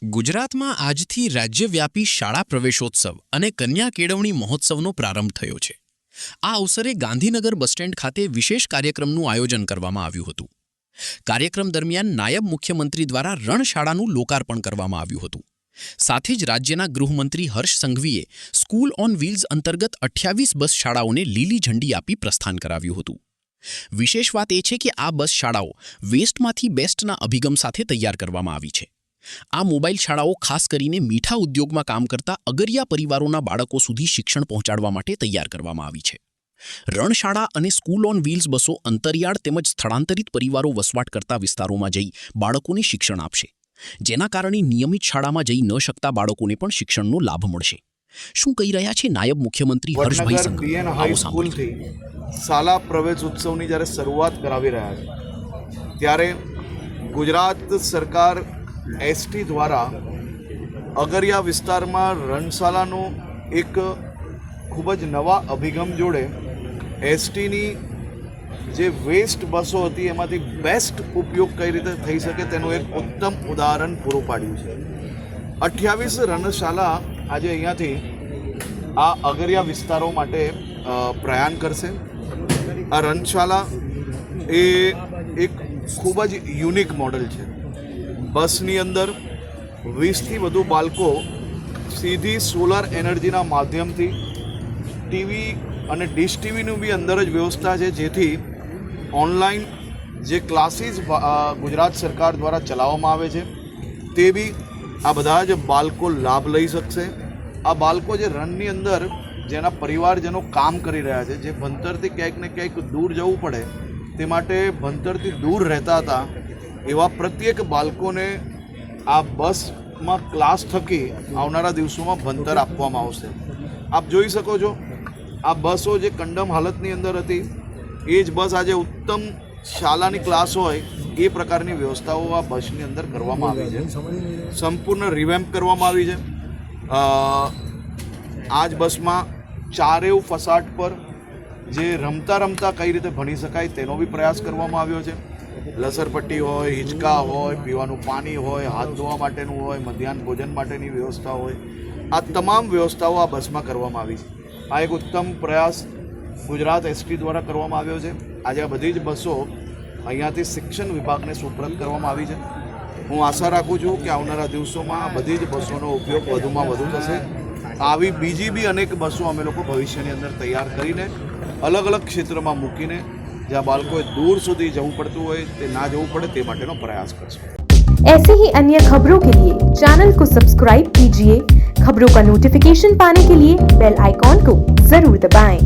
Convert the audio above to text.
ગુજરાતમાં આજથી રાજ્યવ્યાપી શાળા પ્રવેશોત્સવ અને કન્યા કેળવણી મહોત્સવનો પ્રારંભ થયો છે। આ અવસરે ગાંધીનગર બસ સ્ટેન્ડ ખાતે વિશેષ કાર્યક્રમનું આયોજન કરવામાં આવ્યું હતું। કાર્યક્રમ દરમિયાન નાયબ મુખ્યમંત્રી દ્વારા રણશાળાનું લોકાર્પણ કરવામાં આવ્યું હતું। સાથે જ રાજ્યના ગૃહમંત્રી હર્ષ સંઘવીએ સ્કૂલ ઓન વ્હીલ્સ અંતર્ગત 28 બસ શાળાઓને લીલી ઝંડી આપી પ્રસ્થાન કરાવ્યું હતું। વિશેષ વાત એ છે કે આ બસ શાળાઓ વેસ્ટમાંથી બેસ્ટના અભિગમ સાથે તૈયાર કરવામાં આવી છે। આ મોબાઈલ શાળાઓ ખાસ કરીને મીઠા ઉદ્યોગમાં કામ કરતા અગરિયા પરિવારોના બાળકો સુધી શિક્ષણ પહોંચાડવા માટે તૈયાર કરવામાં આવી છે। રણશાળા અને સ્કૂલ ઓન વ્હીલ્સ બસો અંતરિયાળ તેમજ સ્થળાંતરિત પરિવારો વસવાટ કરતા વિસ્તારોમાં જઈ બાળકોને શિક્ષણ આપશે, જેના કારણે નિયમિત શાળામાં જઈ ન શકતા બાળકોને પણ શિક્ષણનો લાભ મળશે। શું કહી રહ્યા છે નાયબ મુખ્યમંત્રી હર્ષભાઈ સંઘવી? આવો સાંભળીએ। શાળા પ્રવેશ ઉત્સવની જ્યારે શરૂઆત કરાવી રહ્યા છે ત્યારે ગુજરાત સરકાર એસટી દ્વારા અગરિયા વિસ્તારમાં રણશાળાનો એક ખૂબ જ નવા અભિગમ જોડે એસટીની જે વેસ્ટ બસો હતી એમાંથી બેસ્ટ ઉપયોગ કઈ રીતે થઈ શકે તેનું એક ઉત્તમ ઉદાહરણ પૂરું પાડ્યું છે। 28 રણશાળા આજે અહીંયાથી આ અગરિયા વિસ્તારો માટે પ્રયાણ કરશે। આ રણશાળા એ એક ખૂબ જ યુનિક મોડલ છે। બસની અંદર 20થી વધુ બાળકો સીધી સોલાર એનર્જીના માધ્યમથી ટીવી અને ડિશ ટીવીનું બી અંદર જ વ્યવસ્થા છે, જેથી ઓનલાઈન જે ક્લાસીસ ગુજરાત સરકાર દ્વારા ચલાવવામાં આવે છે તે બી આ બધા જ બાળકો લાભ લઈ શકશે। આ બાળકો જે રણની અંદર જેના પરિવારજનો કામ કરી રહ્યા છે, જે ભણતરથી ક્યાંક ને ક્યાંક દૂર જવું પડે તે માટે ભણતરથી દૂર રહેતા હતા, એવા પ્રત્યેક બાળકોને આ બસમાં ક્લાસ થકી આવનારા દિવસોમાં ભણતર આપવામાં આવશે। આપ જોઈ શકો છો આ બસો જે કંડમ હાલતની અંદર હતી એ જ બસ આજે ઉત્તમ શાળાની ક્લાસ હોય એ પ્રકારની વ્યવસ્થાઓ આ બસની અંદર કરવામાં આવી છે। સંપૂર્ણ રિવેમ્પ કરવામાં આવી છે। આ જ બસમાં ચારેય ફસાટ પર જે રમતા રમતા કઈ રીતે ભણી શકાય તેનો બી પ્રયાસ કરવામાં આવ્યો છે। લસરપટ્ટી હોય, હિંચકા હોય, પીવાનું પાણી હોય, હાથ ધોવા માટેનું હોય, મધ્યાહન ભોજન માટેની વ્યવસ્થા હોય, આ તમામ વ્યવસ્થાઓ આ બસમાં કરવામાં આવી છે। આ એક ઉત્તમ પ્રયાસ ગુજરાત એસટી દ્વારા કરવામાં આવ્યો છે। આજે આ બધી જ બસો અહીંયાથી શિક્ષણ વિભાગને સુપ્રત કરવામાં આવી છે। હું આશા રાખું છું કે આવનારા દિવસોમાં આ બધી જ બસોનો ઉપયોગ વધુમાં વધુ થશે। આવી બીજી બી અનેક બસો અમે લોકો ભવિષ્યની અંદર તૈયાર કરીને અલગ અલગ ક્ષેત્રમાં મૂકીને જ્યાં બાળકોએ दूर સુધી જવું પડતું હોય તે ના જવું પડે તે માટેનો પ્રયાસ કરશું। ऐसे ही अन्य खबरों के लिए चैनल को सब्सक्राइब कीजिए। खबरों का नोटिफिकेशन पाने के लिए बेल आइकॉन को जरूर दबाएं।